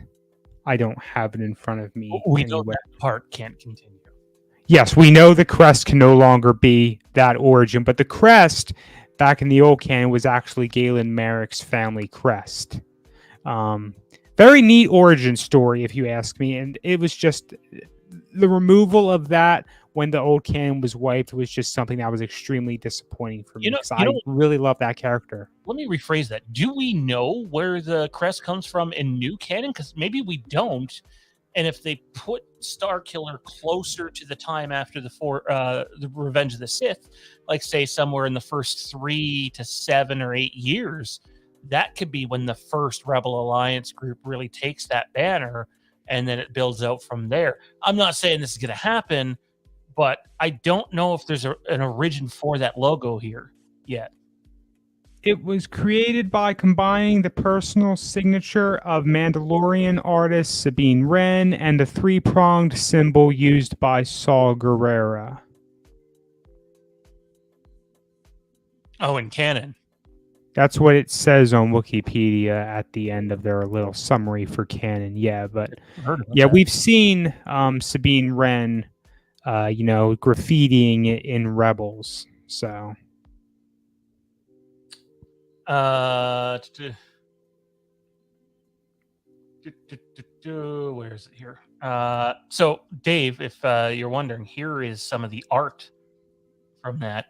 I don't have it in front of me. We know that part can't continue. Yes, we know the crest can no longer be that origin, but the crest back in the old canon was actually Galen Marek's family crest. Very neat origin story, if you ask me, and it was just the removal of that when the old canon was wiped was just something that was extremely disappointing for me, because I really love that character. Let me rephrase that. Do we know where the crest comes from in new canon? Because maybe we don't. And if they put Starkiller closer to the time after the Revenge of the Sith, like say somewhere in the first 3 to 7 or 8 years, that could be when the first Rebel Alliance group really takes that banner, and then it builds out from there. I'm not saying this is going to happen, but I don't know if there's an origin for that logo here yet. It was created by combining the personal signature of Mandalorian artist Sabine Wren and the 3-pronged symbol used by Saul Guerrera. Oh, in canon. That's what it says on Wikipedia at the end of their little summary for canon. Yeah, but we've seen Sabine Wren, graffitiing it in Rebels. So. Where is it here? So Dave, if you're wondering, here is some of the art from that.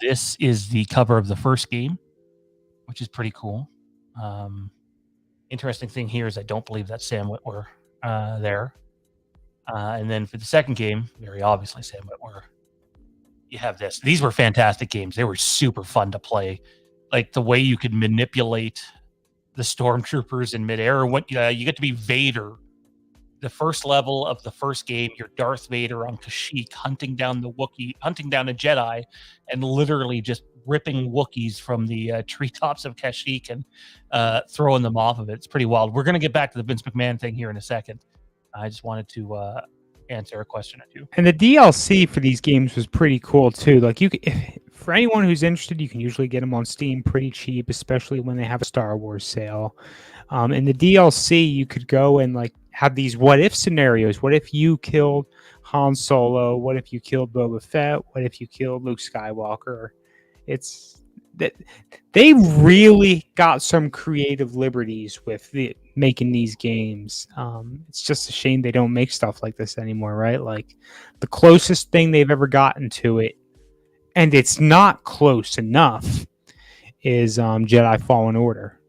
This is the cover of the first game, which is pretty cool. Interesting thing here is I don't believe that's Sam Witwer there. And then for the second game, very obviously Sam Witwer, you have this. These were fantastic games. They were super fun to play. Like the way you could manipulate the stormtroopers in midair. What you get to be Vader. The first level of the first game, you're Darth Vader on Kashyyyk, hunting down a Jedi, and literally just ripping Wookiees from the treetops of Kashyyyk and throwing them off of it. It's pretty wild. We're going to get back to the Vince McMahon thing here in a second. I just wanted to answer a question or two. And the DLC for these games was pretty cool too. Like for anyone who's interested, you can usually get them on Steam pretty cheap, especially when they have a Star Wars sale. In the DLC, you could go and like have these what if scenarios. What if you killed Han Solo? What if you killed Boba Fett? What if you killed Luke Skywalker? It's that they really got some creative liberties with making these games. It's just a shame they don't make stuff like this anymore, right? Like the closest thing they've ever gotten to it, and it's not close enough, is Jedi Fallen Order,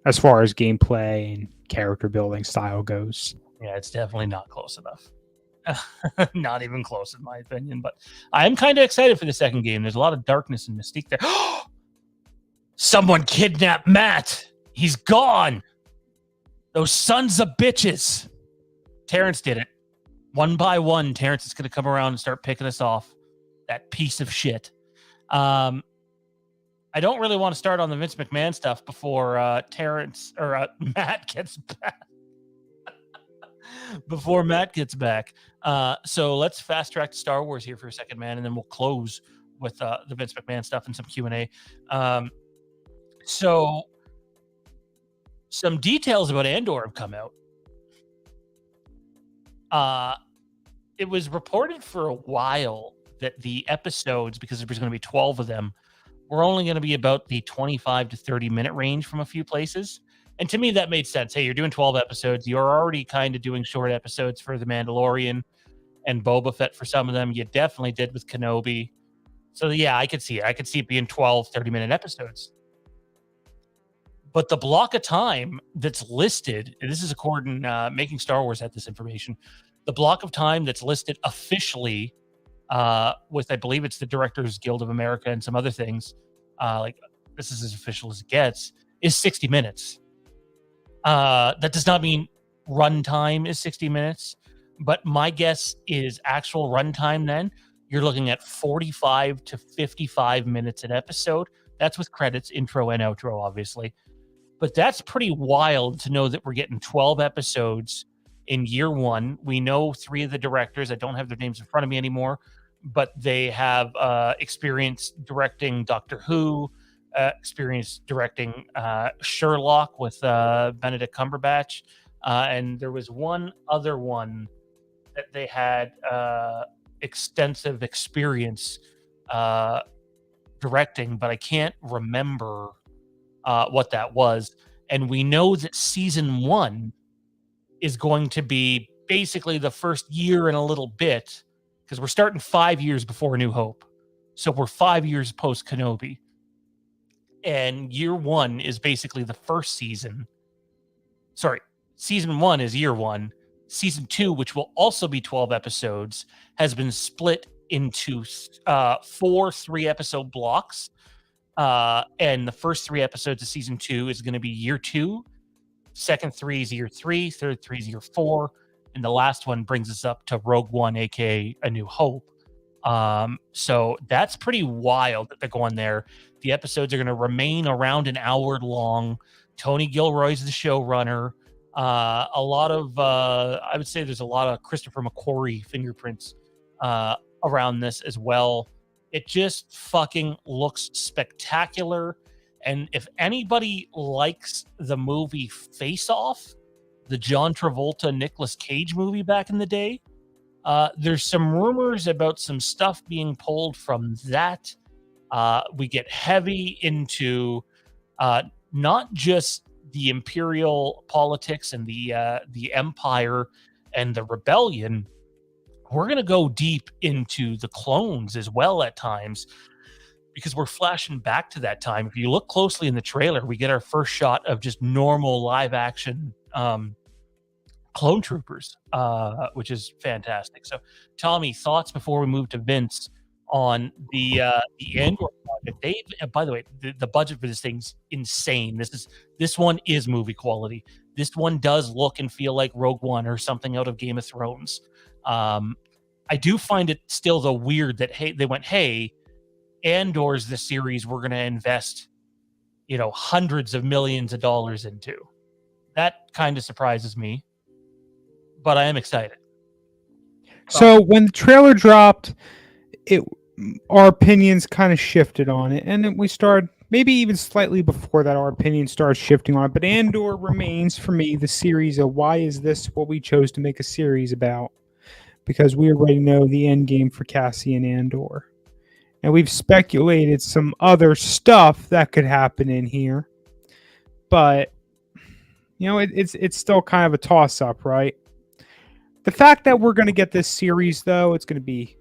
as far as gameplay and character building style goes. Yeah, it's definitely not close enough. Not even close, in my opinion. But I'm kind of excited for the second game. There's a lot of darkness and mystique there. Someone kidnapped Matt. He's gone. Those sons of bitches. Terrence did it. One by one, Terrence is going to come around and start picking us off. That piece of shit. I don't really want to start on the Vince McMahon stuff before Terrence or Matt gets back. Before Matt gets back. So let's fast track to Star Wars here for a second, man, and then we'll close with the Vince McMahon stuff and some Q&A. So some details about Andor have come out. It was reported for a while that the episodes, because there's going to be 12 of them, were only going to be about the 25 to 30 minute range from a few places. And to me, that made sense. Hey, you're doing 12 episodes. You're already kind of doing short episodes for The Mandalorian and Boba Fett for some of them. You definitely did with Kenobi. So, yeah, I could see it. I could see it being 12, 30-minute episodes. But the block of time that's listed, and this is according, Making Star Wars had this information, the block of time that's listed officially with, I believe it's the Directors Guild of America and some other things, like this is as official as it gets, is 60 minutes. That does not mean runtime is 60 minutes, but my guess is actual runtime then, you're looking at 45 to 55 minutes an episode. That's with credits, intro and outro, obviously. But that's pretty wild to know that we're getting 12 episodes in year one. We know 3 of the directors. I don't have their names in front of me anymore, but they have experience directing Doctor Who, experience directing Sherlock with Benedict Cumberbatch, and there was one other one that they had extensive experience directing, but I can't remember what that was. And we know that season 1 is going to be basically the first year and a little bit, because we're starting 5 years before A New Hope. So we're 5 years post Kenobi. And year 1 is basically the first season. Sorry, season 1 is year 1. Season 2, which will also be 12 episodes, has been split into 4 3-episode blocks. And the first 3 episodes of season 2 is going to be year 2. Second 3 is year 3. Third 3 is year 4. And the last one brings us up to Rogue One, aka A New Hope. So that's pretty wild that they're going there. The episodes are going to remain around an hour long. Tony Gilroy's the showrunner. A lot of, I would say there's a lot of Christopher McQuarrie fingerprints around this as well. It just fucking looks spectacular. And if anybody likes the movie Face Off, the John Travolta, Nicolas Cage movie back in the day, there's some rumors about some stuff being pulled from that. We get heavy into not just the imperial politics and the empire and the rebellion. We're going to go deep into the clones as well at times, because we're flashing back to that time. If you look closely in the trailer, we get our first shot of just normal live action clone troopers, which is fantastic. So, Tommy, thoughts before we move to Vince on the Andor project? By the way, the budget for this thing's insane. This one is movie quality. This one does look and feel like Rogue One or something out of Game of Thrones. I do find it still though weird that they went, hey, Andor's the series we're going to invest, hundreds of millions of dollars into. That kind of surprises me, but I am excited. So when the trailer dropped, our opinions kind of shifted on it, and then we started, maybe even slightly before that, our opinions started shifting on it. But Andor remains for me the series of why is this what we chose to make a series about? Because we already know the end game for Cassian Andor. And we've speculated some other stuff that could happen in here. But, it's still kind of a toss-up, right? The fact that we're going to get this series, though, it's going to be,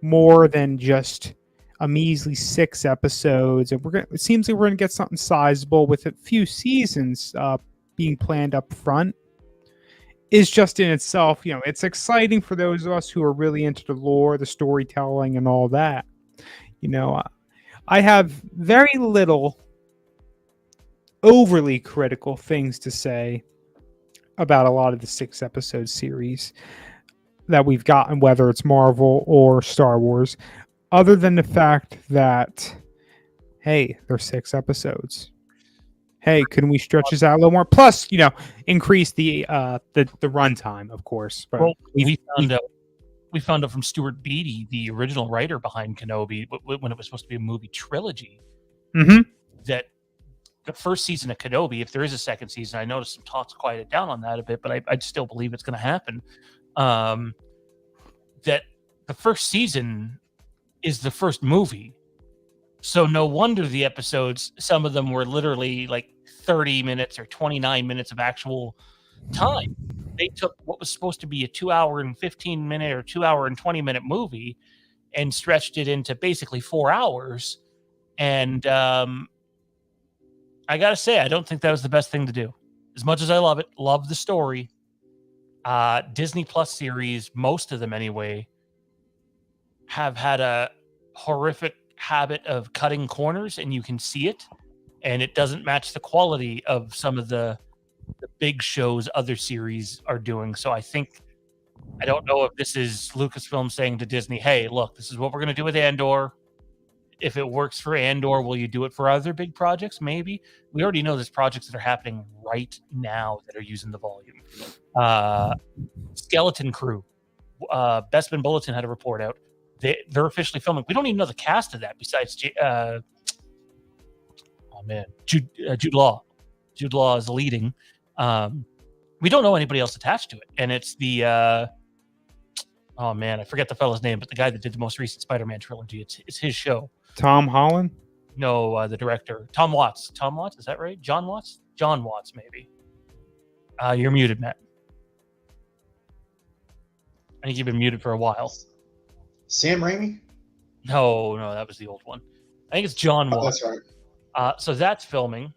more than just a measly 6 episodes. And it seems like we're going to get something sizable with a few seasons being planned up front. Is just in itself, it's exciting for those of us who are really into the lore, the storytelling, and all that. I have very little overly critical things to say about a lot of the 6-episode series that we've gotten, whether it's Marvel or Star Wars, other than the fact that, hey, they're 6 episodes. Hey, can we stretch this out a little more? Plus, increase the runtime, of course. But well, we found out from Stuart Beattie, the original writer behind Kenobi, when it was supposed to be a movie trilogy, that the first season of Kenobi, if there is a second season, I noticed some talks quieted down on that a bit, but I still believe it's going to happen. That the first season is the first movie. So no wonder the episodes, some of them were literally like 30 minutes or 29 minutes of actual time. They took what was supposed to be a 2 hour and 15 minute or 2 hour and 20 minute movie and stretched it into basically 4 hours. And I got to say, I don't think that was the best thing to do. As much as I love it, love the story, Disney Plus series, most of them anyway, have had a horrific habit of cutting corners, and you can see it, and it doesn't match the quality of some of the big shows other series are doing. So I don't know if this is Lucasfilm saying to Disney, hey, look, this is what we're going to do with Andor. If it works for Andor, will you do it for other big projects? Maybe. We already know there's projects that are happening right now that are using the volume. Skeleton Crew. Bestman Bulletin had a report out. They're officially filming. We don't even know the cast of that besides Jude Law. Jude Law is leading. We don't know anybody else attached to it. And it's the I forget the fellow's name, but the guy that did the most recent Spider-Man trilogy. It's his show. Tom Holland? No, the director. Tom Watts. Tom Watts, is that right? John Watts? John Watts, maybe. You're muted, Matt. I think you've been muted for a while. Sam Raimi? No, that was the old one. I think it's John Watts. That's right. So that's filming.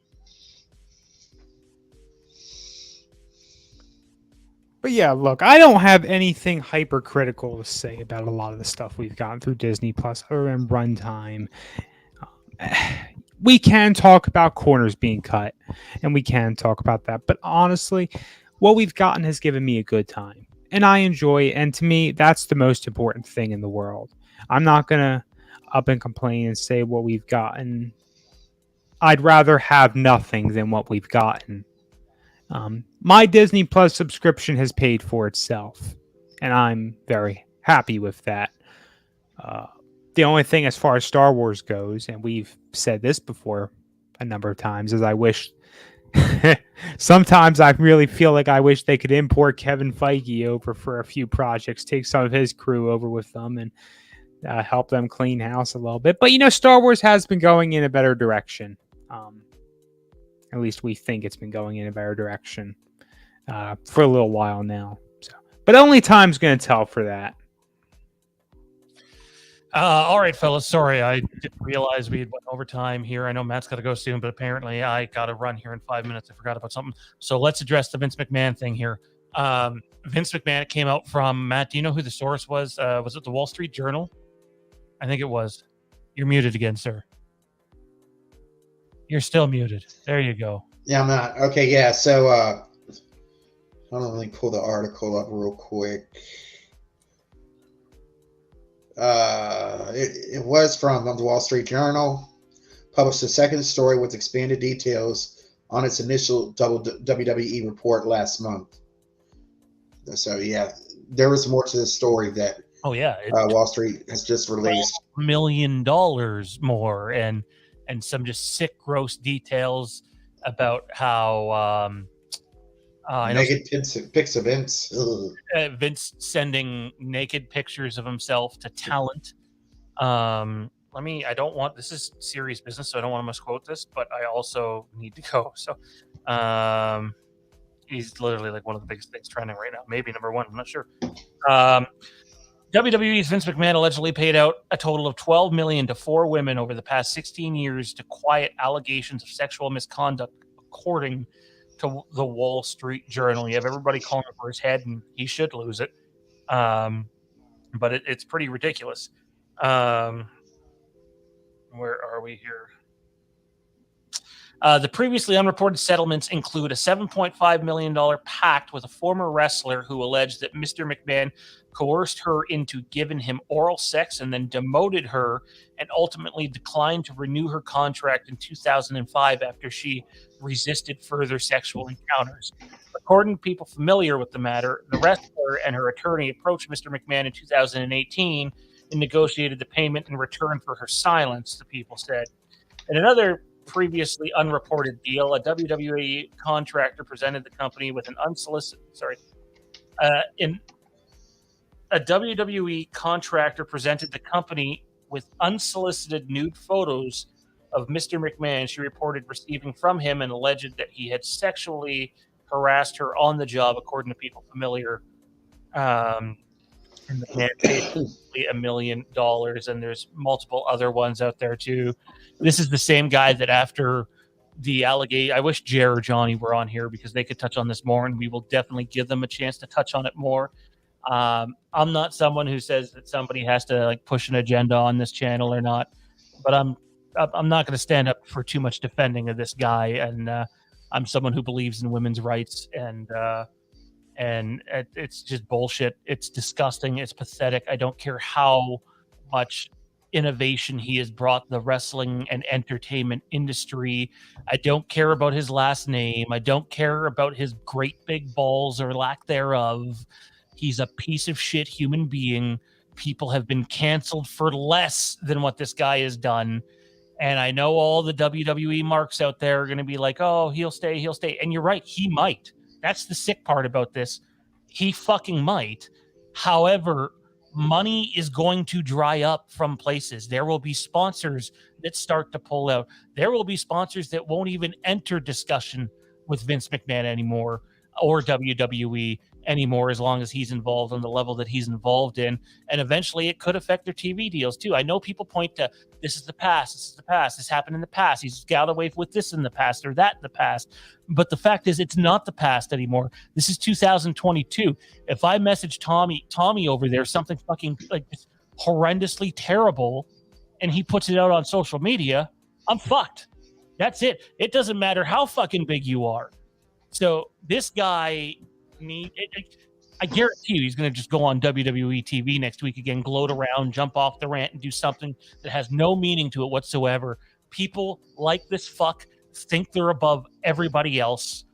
But yeah, look, I don't have anything hypercritical to say about a lot of the stuff we've gotten through Disney Plus other than runtime. We can talk about corners being cut, and we can talk about that. But honestly, what we've gotten has given me a good time, and I enjoy it. And to me, that's the most important thing in the world. I'm not going to up and complain and say what we've gotten. I'd rather have nothing than what we've gotten. My Disney Plus subscription has paid for itself, and I'm very happy with that. The only thing as far as Star Wars goes, and we've said this before a number of times, is I wish sometimes I really feel like I wish they could import Kevin Feige over for a few projects, take some of his crew over with them, and help them clean house a little bit. But, Star Wars has been going in a better direction. At least we think it's been going in a better direction for a little while now. But only time's going to tell for that. All right, fellas. Sorry, I didn't realize we had went overtime here. I know Matt's got to go soon, but apparently I got to run here in 5 minutes. I forgot about something. So let's address the Vince McMahon thing here. Vince McMahon came out from, Matt, do you know who the source was? Was it the Wall Street Journal? I think it was. You're muted again, sir. You're still muted. There you go. Yeah, I'm not. Okay, yeah. So, let me pull the article up real quick. It was from the Wall Street Journal. Published a second story with expanded details on its initial WWE report last month. So, yeah, there was more to the story that Wall Street has just released. $12 million more and some just sick, gross details about how naked pics of Vince. Vince sending naked pictures of himself to talent. I don't want, this is serious business, so I don't want to misquote this, but I also need to go. So he's literally like one of the biggest things trending right now. Maybe number one, I'm not sure. WWE's Vince McMahon allegedly paid out a total of $12 million to 4 women over the past 16 years to quiet allegations of sexual misconduct, according to the Wall Street Journal. You have everybody calling for his head, and he should lose it. But it's pretty ridiculous. Where are we here? The previously unreported settlements include a $7.5 million pact with a former wrestler who alleged that Mr. McMahon coerced her into giving him oral sex and then demoted her and ultimately declined to renew her contract in 2005 after she resisted further sexual encounters. According to people familiar with the matter, the wrestler and her attorney approached Mr. McMahon in 2018 and negotiated the payment in return for her silence, the people said. In another previously unreported deal, a WWE contractor presented the company with an unsolicited a WWE contractor presented the company with unsolicited nude photos of Mr. McMahon. She reported receiving from him and alleged that he had sexually harassed her on the job, according to people familiar. And the man paid $1 million, and there's multiple other ones out there too. This is the same guy that after the allegation, I wish Jer or Johnny were on here because they could touch on this more, and we will definitely give them a chance to touch on it more. I'm not someone who says that somebody has to like push an agenda on this channel or not, but I'm not going to stand up for too much defending of this guy, and I'm someone who believes in women's rights, and it's just bullshit. It's disgusting. It's pathetic. I don't care how much innovation he has brought the wrestling and entertainment industry. I don't care about his last name. I don't care about his great big balls or lack thereof. He's a piece of shit human being. People have been canceled for less than what this guy has done. And I know all the WWE marks out there are going to be like, oh, he'll stay. And you're right. He might. That's the sick part about this. He fucking might. However, money is going to dry up from places. There will be sponsors that start to pull out. There will be sponsors that won't even enter discussion with Vince McMahon anymore or WWE anymore, as long as he's involved on the level that he's involved in. And eventually it could affect their TV deals too. I know people point to, this is the past, this happened in the past, he's got away with this in the past or that in the past. But the fact is, it's not the past anymore. This is 2022. If I message Tommy over there something fucking like horrendously terrible, and he puts it out on social media, I'm fucked. That's it. It doesn't matter how fucking big you are. So this guy, I guarantee you he's going to just go on WWE TV next week again, gloat around, jump off the rant, and do something that has no meaning to it whatsoever. People like this fuck think they're above everybody else,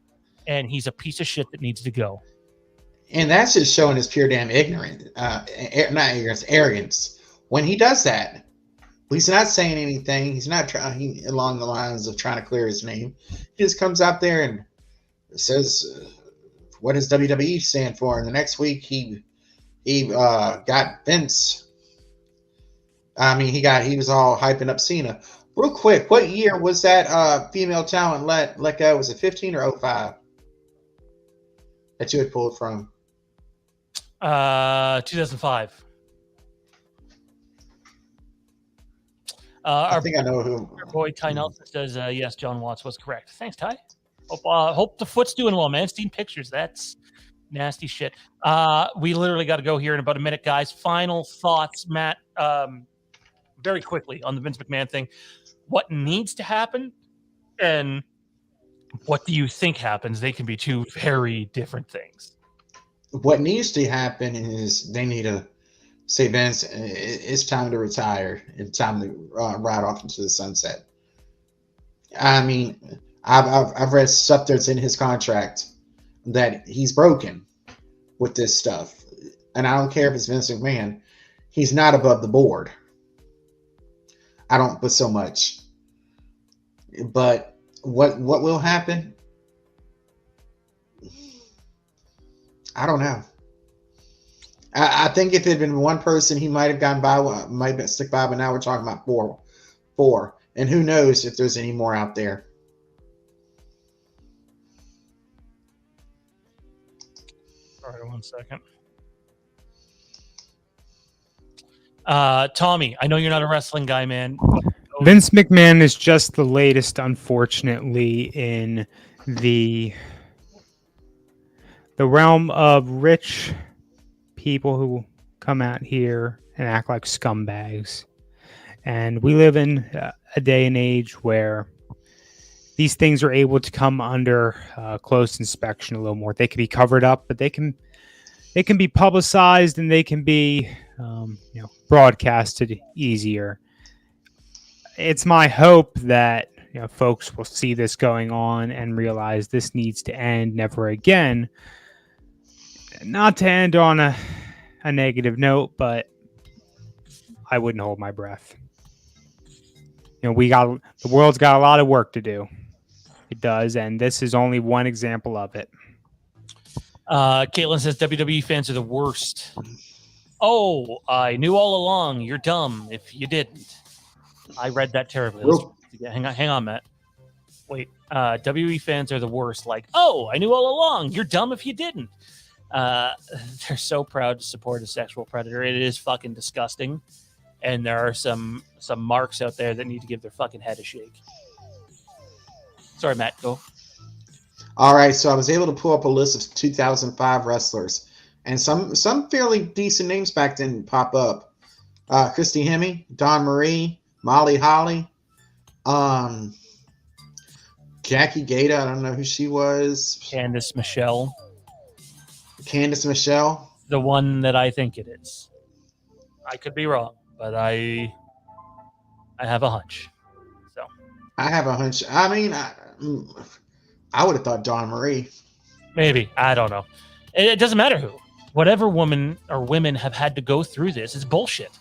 and he's a piece of shit that needs to go. And that's just showing his pure damn ignorance, not ignorance, arrogance. When he does that, he's not saying anything. He's not trying along the lines of trying to clear his name. He just comes out there and says, what does WWE stand for? And the next week he got Vince. I mean, he was all hyping up Cena. Real quick, what year was that female talent let go? Was it 15 or 05 that you had pulled from? 2005. I think I know who. Our boy Ty Nelson says, yes, John Watts was correct. Thanks, Ty. Hope the foot's doing well, man. Seen pictures. That's nasty shit. We literally got to go here in about a minute, guys. Final thoughts, Matt, very quickly on the Vince McMahon thing. What needs to happen and what do you think happens? They can be two very different things. What needs to happen is they need to say, Vince, it's time to retire. It's time to ride off into the sunset. I mean, I've read stuff that's in his contract that he's broken with this stuff. And I don't care if it's Vince McMahon. He's not above the board. I don't put so much. But what will happen? I don't know. I think if it had been one person, he might have gotten by, might have been stick by, but now we're talking about four. And who knows if there's any more out there. All right, 1 second. Tommy, I know you're not a wrestling guy, man. Vince McMahon is just the latest, unfortunately, in the realm of rich people who come out here and act like scumbags. And we live in a day and age where these things are able to come under close inspection a little more. They can be covered up, but they can be publicized and they can be broadcasted easier. It's my hope that folks will see this going on and realize this needs to end never again. Not to end on a negative note, but I wouldn't hold my breath. The world's got a lot of work to do. It does, and this is only one example of it. Caitlin says WWE fans are the worst. Oh, I knew all along. You're dumb if you didn't. I read that terribly. Hang on, Matt. Wait, WWE fans are the worst. Like, oh, I knew all along. You're dumb if you didn't. They're so proud to support a sexual predator. It is fucking disgusting. And there are some marks out there that need to give their fucking head a shake. Sorry, Matt, go. All right, so I was able to pull up a list of 2005 wrestlers, and some fairly decent names back then pop up. Christy Hemme, Dawn Marie, Molly Holly, Jackie Gata, I don't know who she was. Candice Michelle. The one that I think it is. I could be wrong, but I have a hunch. So I have a hunch. I mean, I would have thought Dawn Marie. Maybe. I don't know. It doesn't matter who. Whatever woman or women have had to go through this, it's bullshit.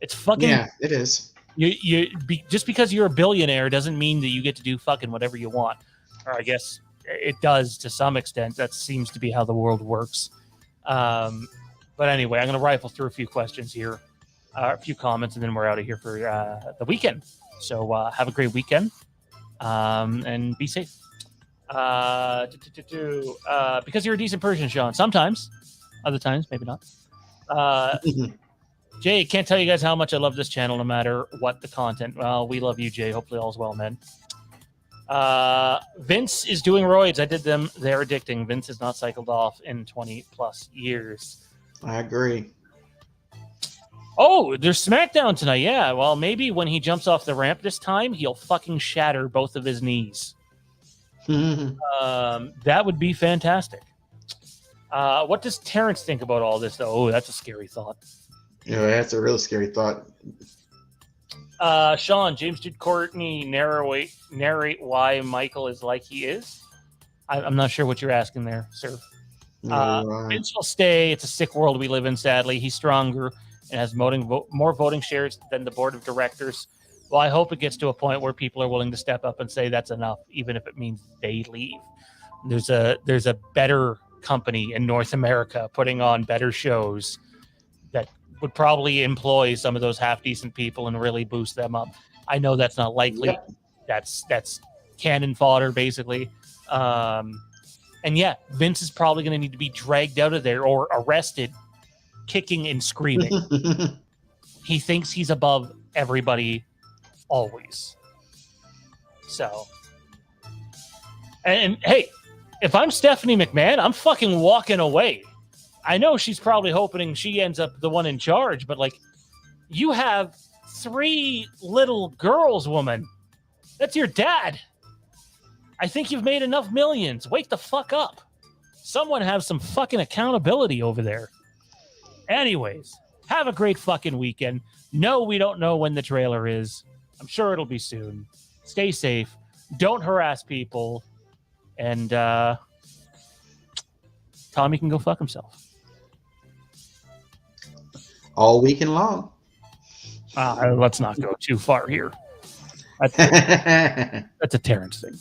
It's fucking... Yeah, it is. Just because you're a billionaire doesn't mean that you get to do fucking whatever you want. Or I guess it does to some extent. That seems to be how the world works. But anyway, I'm going to rifle through a few questions here. A few comments, and then we're out of here for the weekend. So have a great weekend. And be safe. Because you're a decent person, Sean. Sometimes. Other times, maybe not. Jay, can't tell you guys how much I love this channel no matter what the content. Well, we love you, Jay. Hopefully all's well, man. Vince is doing roids. I did them. They're addicting. Vince has not cycled off in 20 plus years. I agree. Oh, there's SmackDown tonight. Yeah, well, maybe when he jumps off the ramp this time, he'll fucking shatter both of his knees. That would be fantastic. What does Terrence think about all this, though? Oh, that's a scary thought. Yeah, that's a real scary thought. Sean, James did Courtney narrate why Michael is like he is? I'm not sure what you're asking there, sir. Vince will stay. It's a sick world we live in, sadly. He's stronger and has more voting shares than the board of directors. Well, I hope it gets to a point where people are willing to step up and say that's enough, even if it means they leave. There's a better company in North America putting on better shows that would probably employ some of those half-decent people and really boost them up. I know that's not likely. Yep. That's cannon fodder, basically. And yeah, Vince is probably going to need to be dragged out of there or arrested, kicking and screaming. He thinks he's above everybody always. So, and hey, if I'm Stephanie McMahon, I'm fucking walking away. I know she's probably hoping she ends up the one in charge, but like, you have 3 little girls, woman. That's your dad. I think you've made enough millions. Wake the fuck up. Someone have some fucking accountability over there. Anyways, have a great fucking weekend. No, we don't know when the trailer is. I'm sure it'll be soon. Stay safe. Don't harass people. And Tommy can go fuck himself. All weekend long. Let's not go too far here. That's a Terrence thing.